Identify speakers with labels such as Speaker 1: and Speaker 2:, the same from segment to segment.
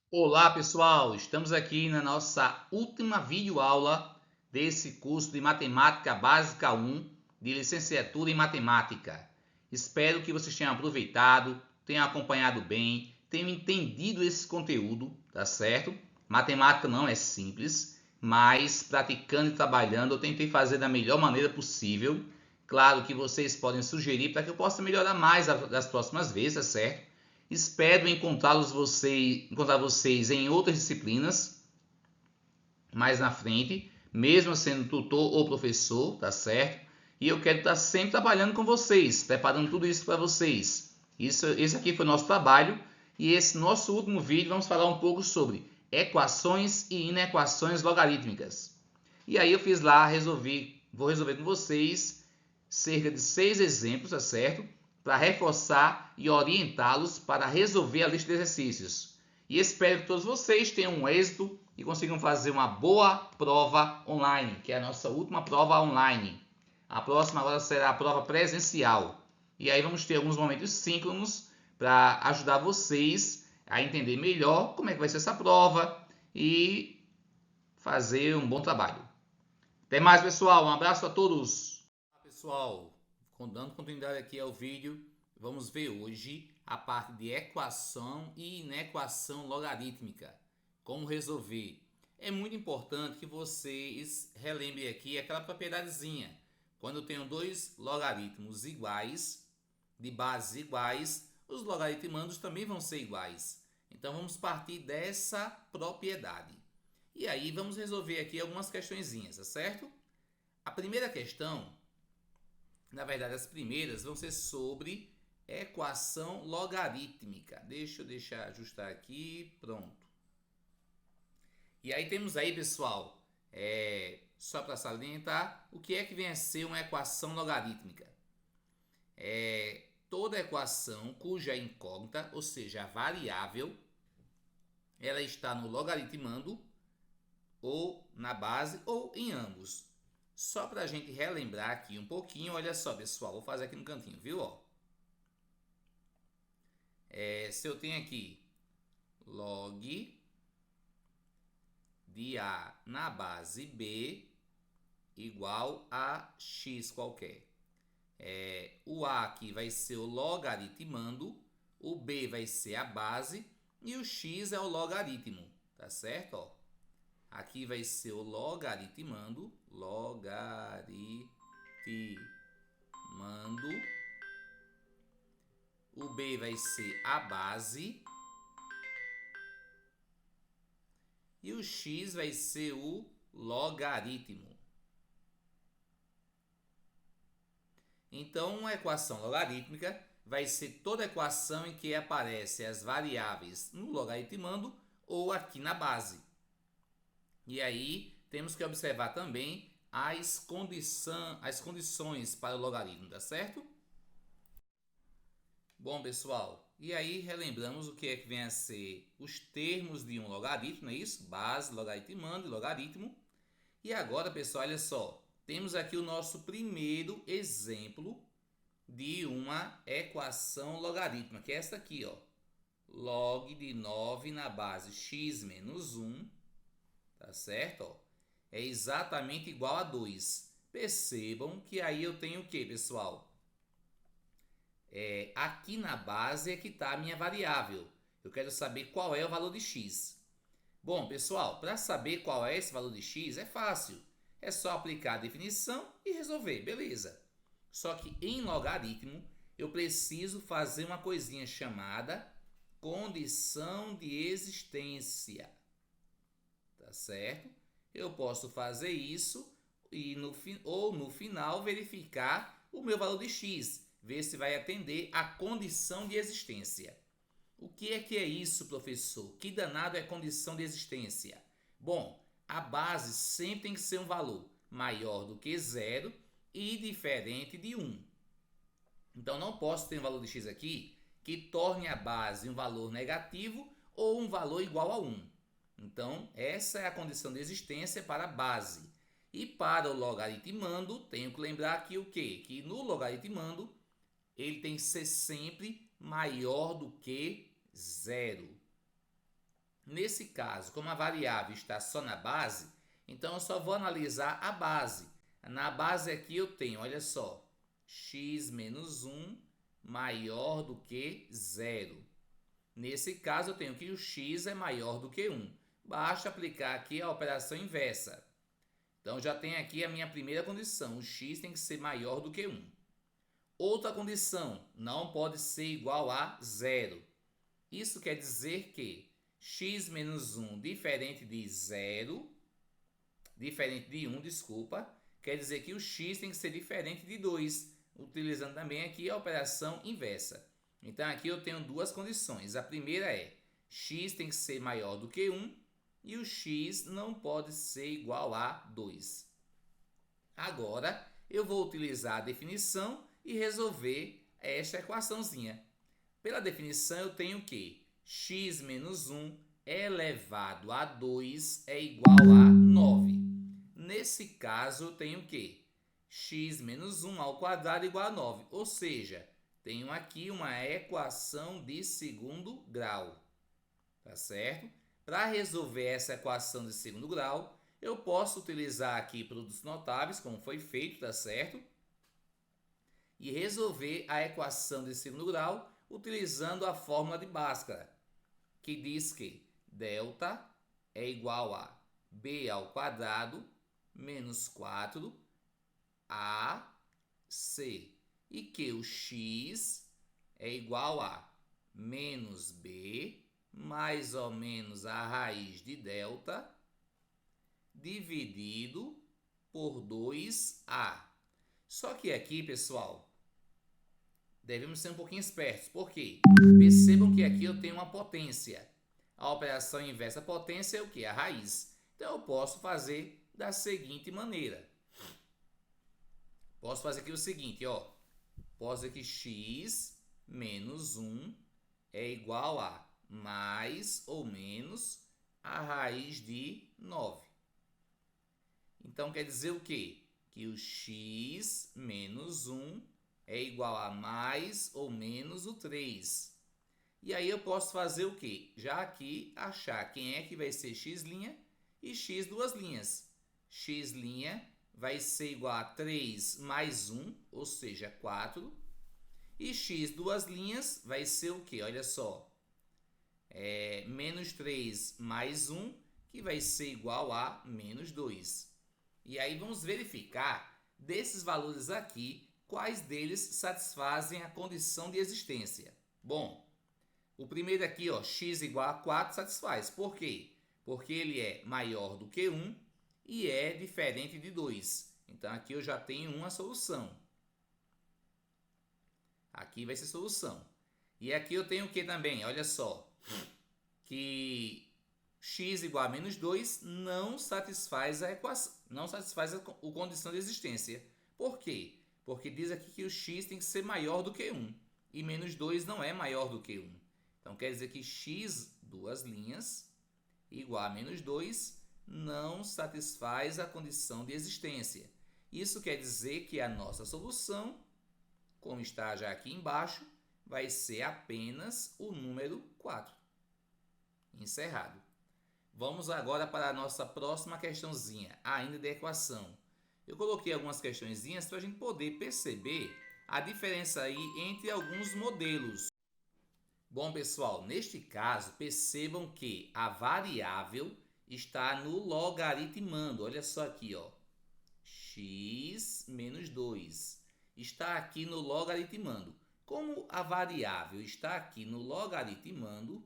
Speaker 1: Olá pessoal, estamos aqui na nossa última videoaula desse curso de Matemática Básica 1 de Licenciatura em Matemática. Espero que vocês tenham aproveitado, tenham acompanhado bem, tenham entendido esse conteúdo, tá certo? Matemática não é simples, mas praticando e trabalhando eu tentei fazer da melhor maneira possível. Claro que vocês podem sugerir para que eu possa melhorar mais das próximas vezes, tá certo? Espero encontrar vocês em outras disciplinas mais na frente, mesmo sendo tutor ou professor, tá certo? E eu quero estar sempre trabalhando com vocês, preparando tudo isso para vocês. Esse aqui foi o nosso trabalho e esse nosso último vídeo vamos falar um pouco sobre equações e inequações logarítmicas. E aí eu fiz lá, vou resolver com vocês cerca de 6 exemplos, tá certo? Para reforçar e orientá-los para resolver a lista de exercícios. E espero que todos vocês tenham um êxito e consigam fazer uma boa prova online, que é a nossa última prova online. A próxima agora será a prova presencial. E aí vamos ter alguns momentos síncronos para ajudar vocês a entender melhor como é que vai ser essa prova e fazer um bom trabalho. Até mais, pessoal. Um abraço a todos. Olá, pessoal. Dando continuidade aqui ao vídeo, vamos ver hoje a parte de equação e inequação logarítmica. Como resolver. É muito importante que vocês relembrem aqui aquela propriedadezinha. Quando eu tenho dois logaritmos iguais, de bases iguais, os logaritmandos também vão ser iguais. Então vamos partir dessa propriedade. E aí vamos resolver aqui algumas questõezinhas, tá certo? A primeira questão, na verdade as primeiras vão ser sobre equação logarítmica. Deixa eu ajustar aqui, pronto. E aí temos aí, pessoal, só para salientar, o que é que vem a ser uma equação logarítmica? Toda equação cuja incógnita, ou seja, a variável, ela está no logaritmando, ou na base, ou em ambos. Só para a gente relembrar aqui um pouquinho, olha só, pessoal, vou fazer aqui no cantinho, viu? Se eu tenho aqui log de A na base B igual a x qualquer. O A aqui vai ser o logaritmando, o B vai ser a base e o x é o logaritmo, tá certo? Ó, aqui vai ser o logaritmando, o B vai ser a base e o x vai ser o logaritmo. Então, uma equação logarítmica vai ser toda equação em que aparecem as variáveis no logaritmando ou aqui na base. E aí, temos que observar também as condições para o logaritmo, tá certo? Bom, pessoal, e aí relembramos o que é que vem a ser os termos de um logaritmo, não é isso? Base, logaritmando e logaritmo. E agora, pessoal, olha só, temos aqui o nosso primeiro exemplo de uma equação logarítmica, que é esta aqui, ó. Log de 9 na base x menos 1, tá certo? Ó, é exatamente igual a 2. Percebam que aí eu tenho o que, pessoal? Aqui na base é que está a minha variável. Eu quero saber qual é o valor de x. Bom, pessoal, para saber qual é esse valor de x é fácil. É só aplicar a definição e resolver, beleza. Só que em logaritmo eu preciso fazer uma coisinha chamada condição de existência. Tá certo? Eu posso fazer isso e no final verificar o meu valor de x, ver se vai atender à condição de existência. O que é isso, professor? Que danado é condição de existência? Bom, a base sempre tem que ser um valor maior do que zero e diferente de 1. Então, não posso ter um valor de x aqui que torne a base um valor negativo ou um valor igual a 1. Então, essa é a condição de existência para a base. E para o logaritmando, tenho que lembrar aqui o quê? Que no logaritmando, ele tem que ser sempre maior do que zero. Nesse caso, como a variável está só na base, então eu só vou analisar a base. Na base aqui eu tenho, olha só, x menos 1 maior do que 0. Nesse caso, eu tenho que o x é maior do que 1. Basta aplicar aqui a operação inversa. Então, já tem aqui a minha primeira condição. O x tem que ser maior do que 1. Outra condição, não pode ser igual a 0. Isso quer dizer que x menos 1 diferente de 0, diferente de 1, desculpa, quer dizer que o x tem que ser diferente de 2, utilizando também aqui a operação inversa. Então, aqui eu tenho duas condições. A primeira é x tem que ser maior do que 1 e o x não pode ser igual a 2. Agora, eu vou utilizar a definição e resolver esta equaçãozinha. Pela definição, eu tenho que x menos 1 elevado a 2 é igual a 9. Nesse caso, eu tenho que x menos 1 ao quadrado é igual a 9, ou seja, tenho aqui uma equação de segundo grau, tá certo? Para resolver essa equação de segundo grau, eu posso utilizar aqui produtos notáveis, como foi feito, tá certo? E resolver a equação de segundo grau utilizando a fórmula de Bhaskara, que diz que delta é igual a b ao quadrado menos 4 AC, e que o x é igual a menos b mais ou menos a raiz de delta dividido por 2a. Só que aqui, pessoal, devemos ser um pouquinho espertos. Por quê? Percebam que aqui eu tenho uma potência. A operação inversa potência é o que? A raiz. Então, eu posso fazer da seguinte maneira. Posso fazer aqui o seguinte, ó. Posso dizer que x menos 1 é igual a mais ou menos a raiz de 9. Então, quer dizer o quê? Que o x menos 1 é igual a mais ou menos o 3. E aí eu posso fazer o quê? Já aqui, achar quem é que vai ser x' e x duas linhas. X' vai ser igual a 3 mais 1, ou seja, 4. E x duas linhas vai ser o quê? Olha só. Menos 3 mais 1, que vai ser igual a menos 2. E aí vamos verificar desses valores aqui, quais deles satisfazem a condição de existência. Bom, o primeiro aqui, ó, x igual a 4, satisfaz. Por quê? Porque ele é maior do que 1 e é diferente de 2. Então, aqui eu já tenho uma solução. Aqui vai ser solução. E aqui eu tenho o que também? Olha só, que x igual a menos 2 não satisfaz a equação, não satisfaz a condição de existência. Por quê? Porque diz aqui que o x tem que ser maior do que 1 e menos 2 não é maior do que 1. Então, quer dizer que x, duas linhas, igual a menos 2, não satisfaz a condição de existência. Isso quer dizer que a nossa solução, como está já aqui embaixo, vai ser apenas o número 4. Encerrado. Vamos agora para a nossa próxima questãozinha, ainda de equação. Eu coloquei algumas questõezinhas para a gente poder perceber a diferença aí entre alguns modelos. Bom, pessoal, neste caso, percebam que a variável está no logaritmando. Olha só aqui, ó. X menos 2 está aqui no logaritmando. Como a variável está aqui no logaritmando,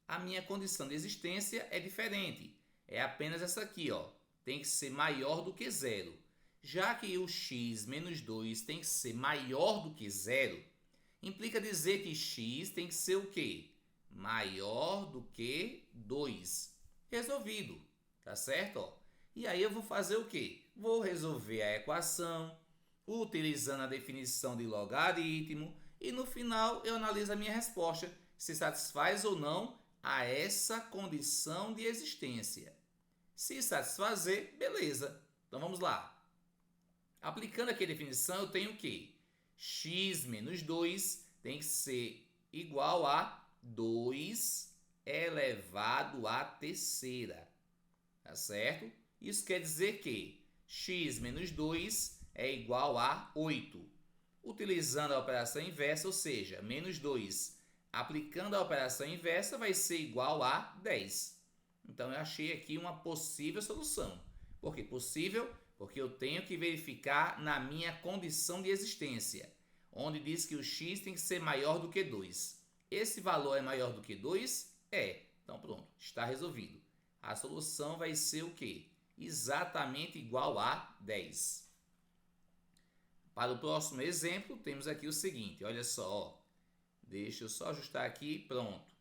Speaker 1: a minha condição de existência é diferente. É apenas essa aqui, ó. Tem que ser maior do que 0. Já que o x menos 2 tem que ser maior do que 0, implica dizer que x tem que ser o quê? Maior do que 2. Resolvido, tá certo? Ó. E aí eu vou fazer o quê? Vou resolver a equação, utilizando a definição de logaritmo, e no final eu analiso a minha resposta, se satisfaz ou não a essa condição de existência. Se satisfazer, beleza. Então vamos lá. Aplicando aqui a definição, eu tenho que x menos 2 tem que ser igual a 2 elevado à terceira. Tá certo? Isso quer dizer que x menos 2 é igual a 8. Utilizando a operação inversa, ou seja, menos 2, aplicando a operação inversa, vai ser igual a 10. Então, eu achei aqui uma possível solução. Por que possível? Porque eu tenho que verificar na minha condição de existência, onde diz que o x tem que ser maior do que 2. Esse valor é maior do que 2? É. Então, pronto, está resolvido. A solução vai ser o quê? Exatamente igual a 10. Para o próximo exemplo, temos aqui o seguinte, olha só, ó. Deixa eu só ajustar aqui, pronto.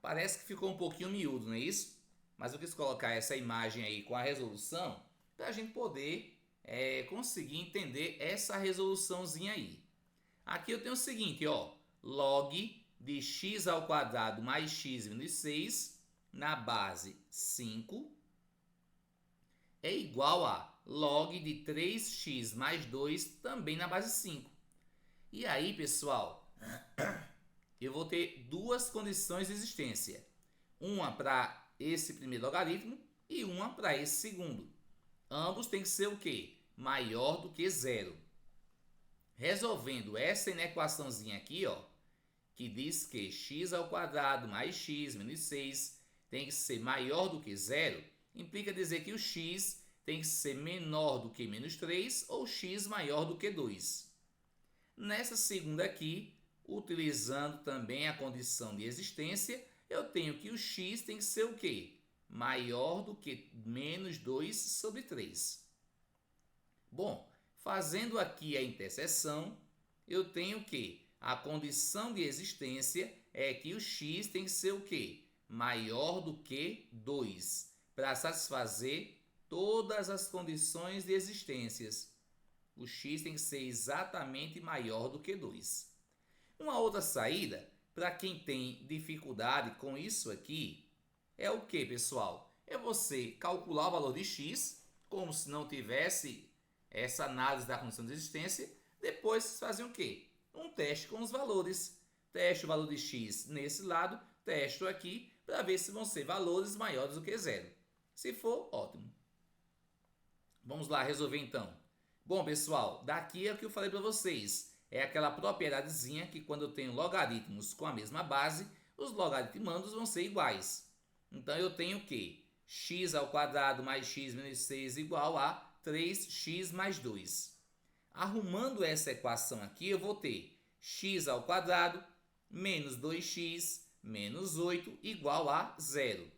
Speaker 1: Parece que ficou um pouquinho miúdo, não é isso? Mas eu quis colocar essa imagem aí com a resolução para a gente poder conseguir entender essa resoluçãozinha aí. Aqui eu tenho o seguinte, ó, log de x ao quadrado mais x menos 6 na base 5 é igual a log de 3x mais 2 também na base 5. E aí, pessoal, eu vou ter duas condições de existência. Uma para esse primeiro logaritmo e uma para esse segundo. Ambos têm que ser o quê? Maior do que zero. Resolvendo essa inequaçãozinha aqui, ó, que diz que x ao quadrado mais x menos 6 tem que ser maior do que zero, implica dizer que o x tem que ser menor do que menos 3 ou x maior do que 2. Nessa segunda aqui, utilizando também a condição de existência, eu tenho que o x tem que ser o quê? Maior do que menos 2 sobre 3. Bom, fazendo aqui a interseção, eu tenho que a condição de existência é que o x tem que ser o quê? Maior do que 2, para satisfazer todas as condições de existências. O x tem que ser exatamente maior do que 2. Uma outra saída, para quem tem dificuldade com isso aqui, é o que, pessoal? É você calcular o valor de x, como se não tivesse essa análise da condição de existência, depois fazer o quê? Um teste com os valores. Teste o valor de x nesse lado, testo aqui, para ver se vão ser valores maiores do que zero. Se for, ótimo. Vamos lá resolver então. Bom, pessoal, daqui é o que eu falei para vocês. É aquela propriedadezinha que quando eu tenho logaritmos com a mesma base, os logaritmandos vão ser iguais. Então, eu tenho que x ao quadrado mais x menos 6 igual a 3x mais 2. Arrumando essa equação aqui, eu vou ter x ao quadrado menos 2x menos 8 igual a 0.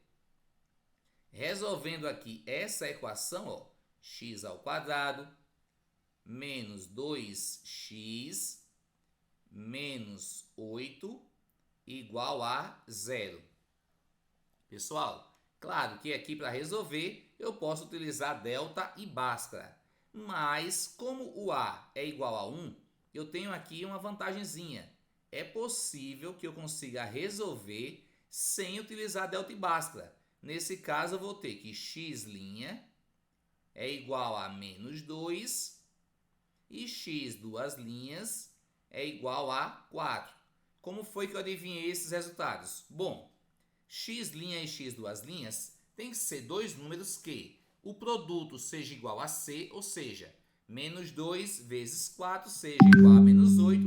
Speaker 1: Resolvendo aqui essa equação, ó, x ao quadrado menos 2x menos 8 igual a 0. Pessoal, claro que aqui para resolver eu posso utilizar delta e Bhaskara, mas como o A é igual a 1, eu tenho aqui uma vantagenzinha. É possível que eu consiga resolver sem utilizar delta e Bhaskara. Nesse caso eu vou ter que x' é igual a menos 2 e x duas linhas é igual a 4. Como foi que eu adivinhei esses resultados? Bom, x' e x duas linhas tem que ser dois números que o produto seja igual a c, ou seja, menos 2 vezes 4 seja igual a menos 8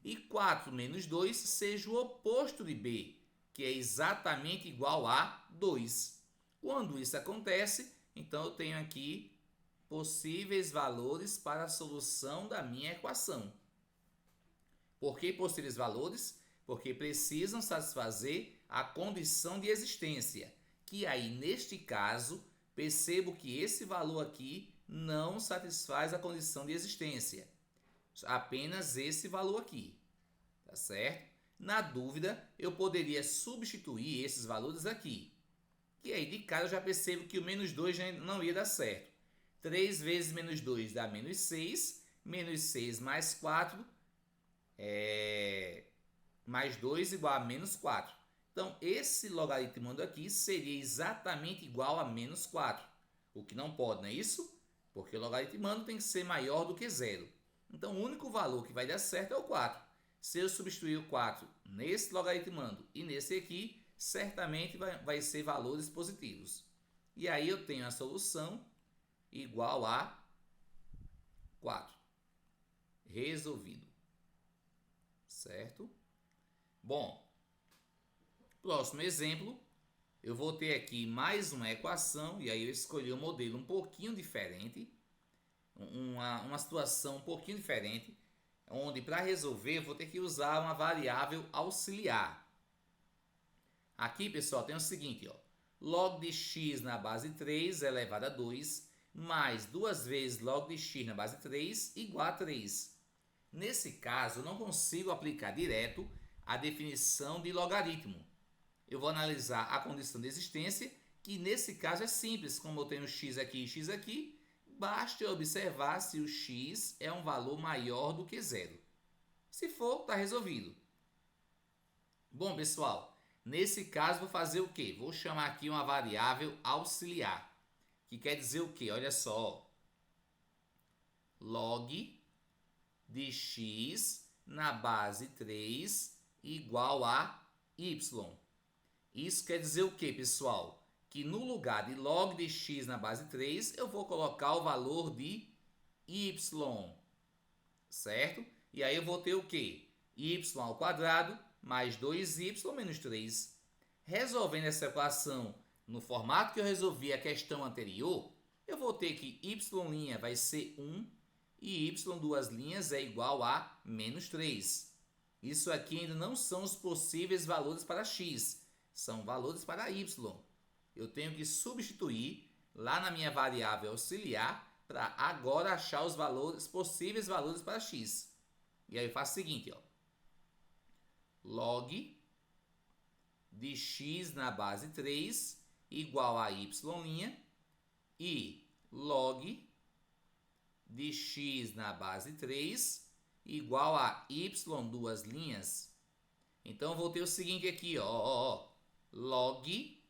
Speaker 1: e 4 menos 2 seja o oposto de b, que é exatamente igual a 2. Quando isso acontece, então eu tenho aqui possíveis valores para a solução da minha equação. Por que possíveis valores? Porque precisam satisfazer a condição de existência, que aí, neste caso, percebo que esse valor aqui não satisfaz a condição de existência. Apenas esse valor aqui, tá certo? Na dúvida, eu poderia substituir esses valores aqui. Que aí, de cara, eu já percebo que o menos 2 já não ia dar certo. 3 vezes menos 2 dá menos 6. Menos 6 mais 4 mais 2 igual a menos 4. Então, esse logaritmando aqui seria exatamente igual a menos 4. O que não pode, não é isso? Porque o logaritmando tem que ser maior do que zero. Então, o único valor que vai dar certo é o 4. Se eu substituir o 4 nesse logaritmando e nesse aqui, certamente vai ser valores positivos. E aí eu tenho a solução igual a 4. Resolvido. Certo? Bom, próximo exemplo, eu vou ter aqui mais uma equação, e aí eu escolhi um modelo um pouquinho diferente, uma situação um pouquinho diferente, onde para resolver eu vou ter que usar uma variável auxiliar. Aqui, pessoal, tem o seguinte, ó, log de x na base 3 elevado a 2 mais 2 vezes log de x na base 3 igual a 3. Nesse caso, eu não consigo aplicar direto a definição de logaritmo. Eu vou analisar a condição de existência, que nesse caso é simples, como eu tenho x aqui e x aqui, basta eu observar se o x é um valor maior do que zero. Se for, está resolvido. Bom, pessoal, nesse caso vou fazer o quê? Vou chamar aqui uma variável auxiliar, que quer dizer o quê? Olha só, log de x na base 3 igual a y. Isso quer dizer o que, pessoal? Que no lugar de log de x na base 3, eu vou colocar o valor de y, certo? E aí eu vou ter o que? Y ao quadrado mais 2y menos 3. Resolvendo essa equação no formato que eu resolvi a questão anterior, eu vou ter que y' vai ser 1 e y duas linhas é igual a menos 3. Isso aqui ainda não são os possíveis valores para x, são valores para y. Eu tenho que substituir lá na minha variável auxiliar para agora achar os valores, possíveis valores para x. E aí eu faço o seguinte, ó, log de x na base 3 igual a y' e log de x na base 3 igual a y duas linhas. Então, vou ter o seguinte aqui, ó, log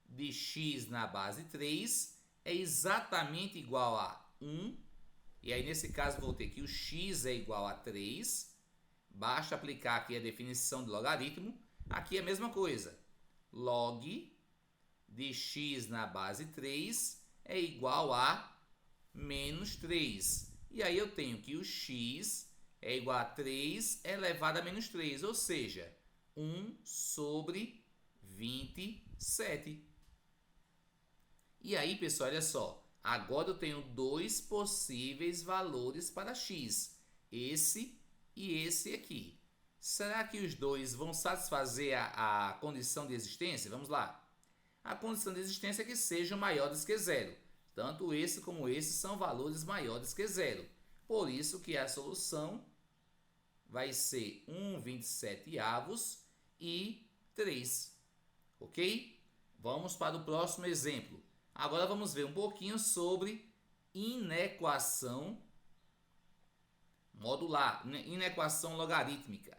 Speaker 1: de x na base 3 é exatamente igual a 1. E aí, nesse caso, vou ter que o x é igual a 3. Basta aplicar aqui a definição de logaritmo. Aqui é a mesma coisa. Log de x na base 3 é igual a menos 3. E aí eu tenho que o x é igual a 3 elevado a menos 3, ou seja, 1 sobre 27. E aí, pessoal, olha só. Agora eu tenho dois possíveis valores para x. Esse e esse aqui. Será que os dois vão satisfazer a condição de existência? Vamos lá. A condição de existência é que sejam maiores que zero. Tanto esse como esse são valores maiores que zero. Por isso que a solução vai ser 1/27 e 3. Ok? Vamos para o próximo exemplo. Agora vamos ver um pouquinho sobre inequação modular, inequação logarítmica.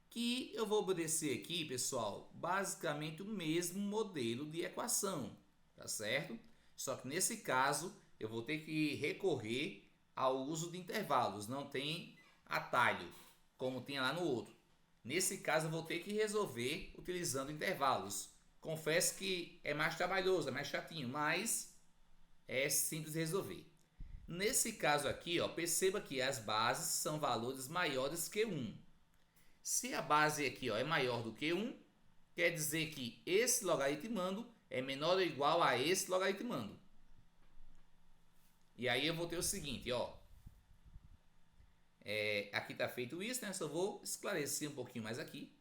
Speaker 1: Que eu vou obedecer aqui, pessoal, basicamente o mesmo modelo de equação, tá certo? Só que nesse caso eu vou ter que recorrer ao uso de intervalos, não tem atalho, como tinha lá no outro. Nesse caso eu vou ter que resolver utilizando intervalos. Confesso que é mais trabalhoso, é mais chatinho, mas é simples de resolver. Nesse caso aqui, ó, perceba que as bases são valores maiores que 1. Se a base aqui, ó, é maior do que 1, quer dizer que esse logaritmando é menor ou igual a esse logaritmando. E aí eu vou ter o seguinte, ó. Aqui está feito isso, né? Só vou esclarecer um pouquinho mais aqui.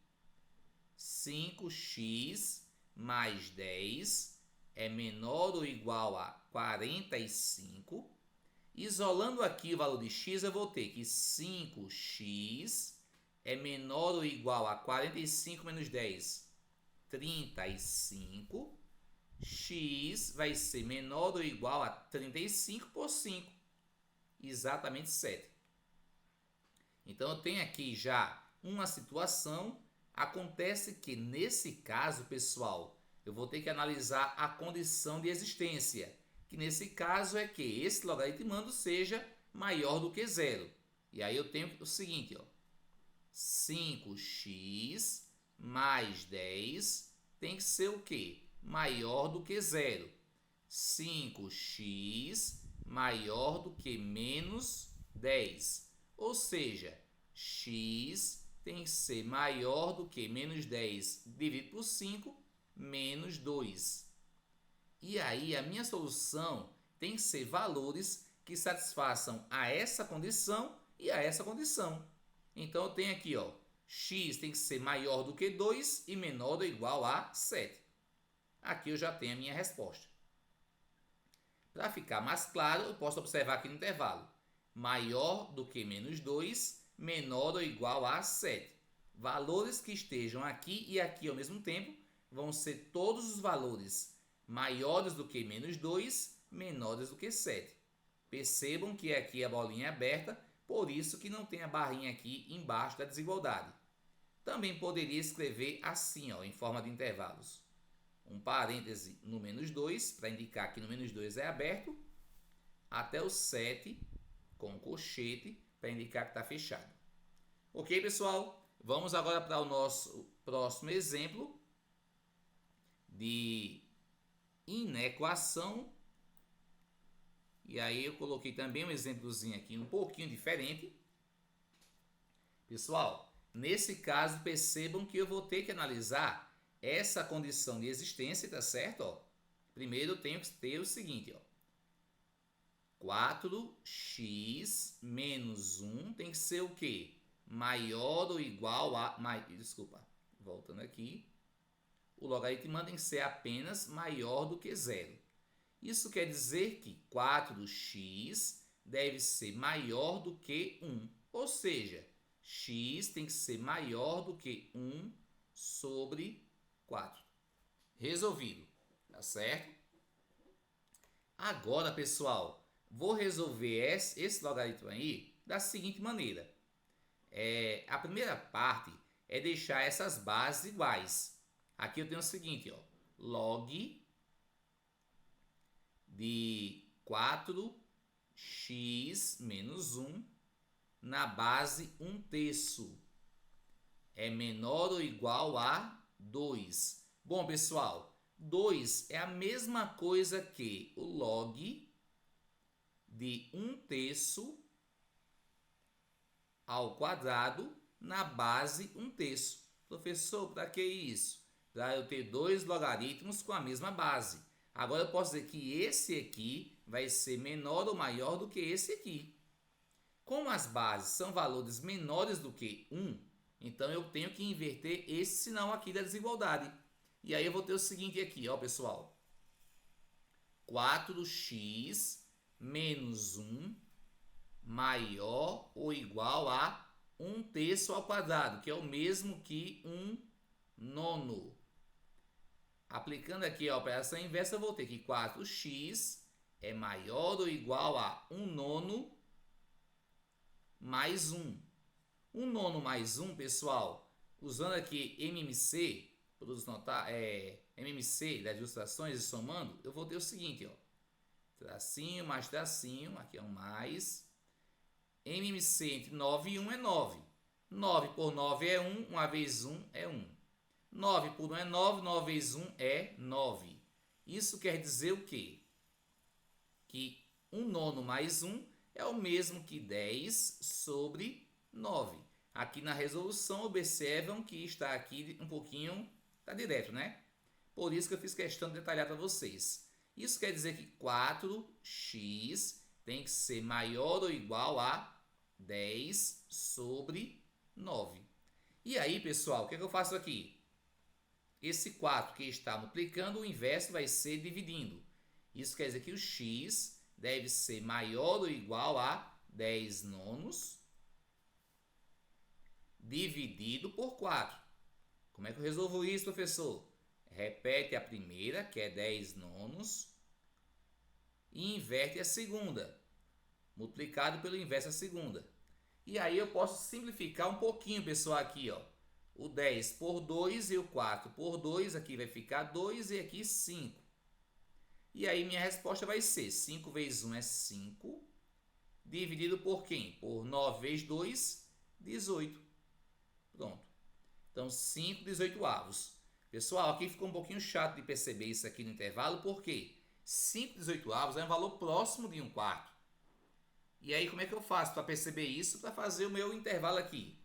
Speaker 1: 5x mais 10 é menor ou igual a 45. Isolando aqui o valor de x, eu vou ter que 5x é menor ou igual a 45 menos 10, 35. X vai ser menor ou igual a 35 por 5, exatamente 7. Então, eu tenho aqui já uma situação. Acontece que, nesse caso, pessoal, eu vou ter que analisar a condição de existência, que nesse caso é que esse logaritmando seja maior do que zero. E aí eu tenho o seguinte, ó, 5x mais 10 tem que ser o quê? Maior do que zero. 5x maior do que menos 10. Ou seja, x tem que ser maior do que menos 10 dividido por 5, menos 2. E aí a minha solução tem que ser valores que satisfaçam a essa condição e a essa condição. Então eu tenho aqui, ó, x tem que ser maior do que 2 e menor ou igual a 7. Aqui eu já tenho a minha resposta. Para ficar mais claro, eu posso observar aqui no intervalo. Maior do que menos 2, menor ou igual a 7. Valores que estejam aqui e aqui ao mesmo tempo vão ser todos os valores maiores do que menos 2, menores do que 7. Percebam que aqui a bolinha é aberta, por isso que não tem a barrinha aqui embaixo da desigualdade. Também poderia escrever assim, ó, em forma de intervalos. Um parêntese no menos 2, para indicar que no menos 2 é aberto, até o 7 com colchete, para indicar que está fechado. Ok, pessoal? Vamos agora para o nosso próximo exemplo de inequação. E aí eu coloquei também um exemplozinho aqui um pouquinho diferente. Pessoal, nesse caso percebam que eu vou ter que analisar essa condição de existência, tá certo? Ó, primeiro eu tenho que ter o seguinte, ó. 4x menos 1 tem que ser o quê? Maior ou igual a... voltando aqui. O logaritmo tem que ser apenas maior do que zero. Isso quer dizer que 4x deve ser maior do que 1. Ou seja, x tem que ser maior do que 1 sobre 4. Resolvido, tá certo? Agora, pessoal, vou resolver esse logaritmo aí da seguinte maneira. A primeira parte é deixar essas bases iguais. Aqui eu tenho o seguinte, ó, log de 4x menos 1 na base 1/3 é menor ou igual a 2. Bom, pessoal, 2 é a mesma coisa que o log de 1/3 ao quadrado na base 1/3. Professor, para que isso? Para eu ter dois logaritmos com a mesma base. Agora eu posso dizer que esse aqui vai ser menor ou maior do que esse aqui. Como as bases são valores menores do que 1, então eu tenho que inverter esse sinal aqui da desigualdade. E aí eu vou ter o seguinte aqui, ó, pessoal. 4x menos 1 maior ou igual a 1/3 ao quadrado, que é o mesmo que 1/9. Aplicando aqui a operação inversa, eu vou ter que 4x é maior ou igual a 1/9 mais 1. 1/9 mais 1, pessoal, usando aqui MMC, MMC das ilustrações e somando, eu vou ter o seguinte, ó. Tracinho mais tracinho, aqui é um mais. MMC entre 9 e 1 é 9. 9 por 9 é 1, 1 vezes 1 é 1. 9 por 1 é 9, 9 vezes 1 é 9. Isso quer dizer o quê? Que 1/9 mais 1 é o mesmo que 10 sobre 9. Aqui na resolução, observam que está aqui um pouquinho, está direto, né? Por isso que eu fiz questão de detalhar para vocês. Isso quer dizer que 4x tem que ser maior ou igual a 10 sobre 9. E aí, pessoal, o que eu faço aqui? Esse 4 que está multiplicando, o inverso vai ser dividindo. Isso quer dizer que o x deve ser maior ou igual a 10 nonos dividido por 4. Como é que eu resolvo isso, professor? Repete a primeira, que é 10 nonos, e inverte a segunda, multiplicado pelo inverso da segunda. E aí eu posso simplificar um pouquinho, pessoal, aqui, ó. O 10 por 2 e o 4 por 2, aqui vai ficar 2 e aqui 5. E aí minha resposta vai ser 5 vezes 1 é 5, dividido por quem? Por 9 vezes 2, 18. Pronto. Então, 5/18. Pessoal, aqui ficou um pouquinho chato de perceber isso aqui no intervalo, porque 5/18 é um valor próximo de 1/4. E aí, como é que eu faço para perceber isso, para fazer o meu intervalo aqui?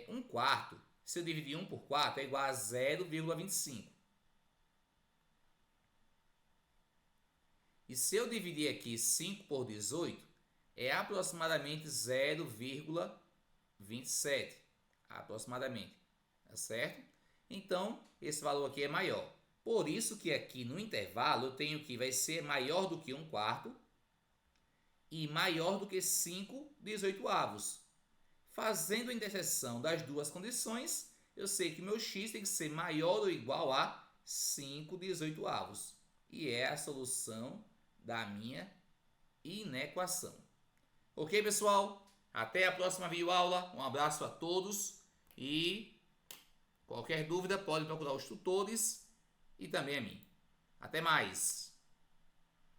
Speaker 1: 1/4, se eu dividir 1 por 4, é igual a 0,25. E se eu dividir aqui 5 por 18, é aproximadamente 0,27. Aproximadamente. Tá certo? Então, esse valor aqui é maior. Por isso que aqui no intervalo eu tenho que vai ser maior do que 1/4 e maior do que 5/18. Fazendo a interseção das duas condições, eu sei que meu x tem que ser maior ou igual a 5/18. E é a solução da minha inequação. Ok, pessoal? Até a próxima videoaula. Um abraço a todos e qualquer dúvida pode procurar os tutores e também a mim. Até mais!